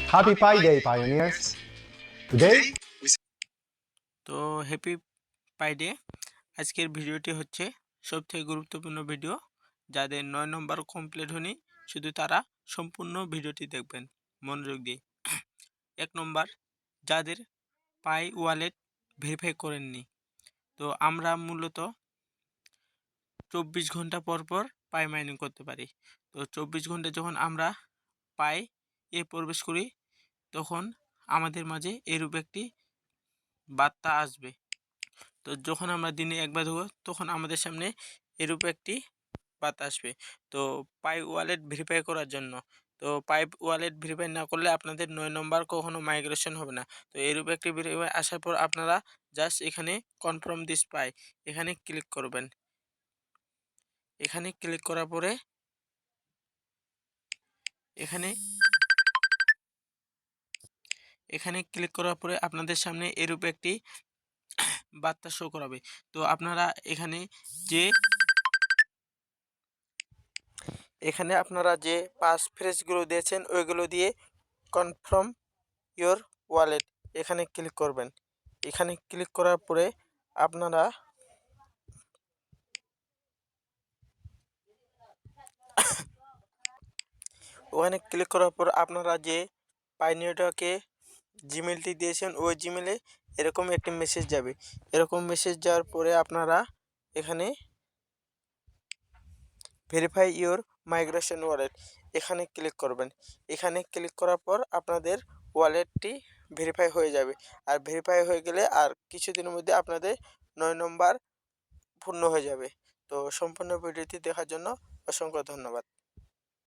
Happy Pi Day, pioneers! Today, তো happy পাই day. আজকের ভিডিওটি হচ্ছে সবথেকে গুরুত্বপূর্ণ ভিডিও। যাদের 9 নম্বর কমপ্লিট হয়নি শুধু তারা সম্পূর্ণ ভিডিওটি দেখবেন মনোযোগ দিয়ে। 1 নম্বর, যাদের পাই ওয়ালেট ভেরিফাই করেননি। তো আমরা মূলত 24 ঘন্টা পর পর পাই মাইনিং করতে পারি। তো 24 ঘন্টা যখন আমরা পাই প্রবেশ করি তখন আমাদের মাঝে এরূপ একটি বার্তা আসবে। তো যখন আমরা দিনে একবার দেবো তখন আমাদের সামনে এরূপ একটি বার্তা আসবে। তো পাই ওয়ালেট ভেরিফাই করার জন্য, তো পাই ওয়ালেট ভেরিফাই না করলে আপনাদের 9 নম্বর কখনো মাইগ্রেশন হবে না। তো এরূপ একটি ভেরিফাই আসার পর আপনারা জাস্ট এখানে কনফার্ম দিস পাই এখানে ক্লিক করবেন। এখানে ক্লিক করার পরে এখানে ক্লিক করার পরে আপনাদের সামনে এরূপ একটি বার্তা শো করাবে। তো আপনারা এখানে যে পাস ফ্রেজগুলো দিয়েছেন ওইগুলো দিয়ে কনফার্ম ইয়োর ওয়ালেট এখানে ক্লিক করবেন। এখানে ক্লিক করার পরে আপনারা ওখানে ক্লিক করার পর আপনারা যে পাইনিয়রটাকে জিমেলটি দিয়েছেন ওই জিমেলে এরকম একটি মেসেজ যাবে। এরকম মেসেজ যাওয়ার পরে আপনারা এখানে ভেরিফাই ইওর মাইগ্রেশন ওয়ালেট এখানে ক্লিক করবেন। এখানে ক্লিক করার পর আপনাদের ওয়ালেটটি ভেরিফাই হয়ে যাবে। আর ভেরিফাই হয়ে গেলে আর কিছুদিনের মধ্যে আপনাদের 9 নম্বর পূর্ণ হয়ে যাবে। তো সম্পূর্ণ ভিডিওটি দেখার জন্য অসংখ্য ধন্যবাদ।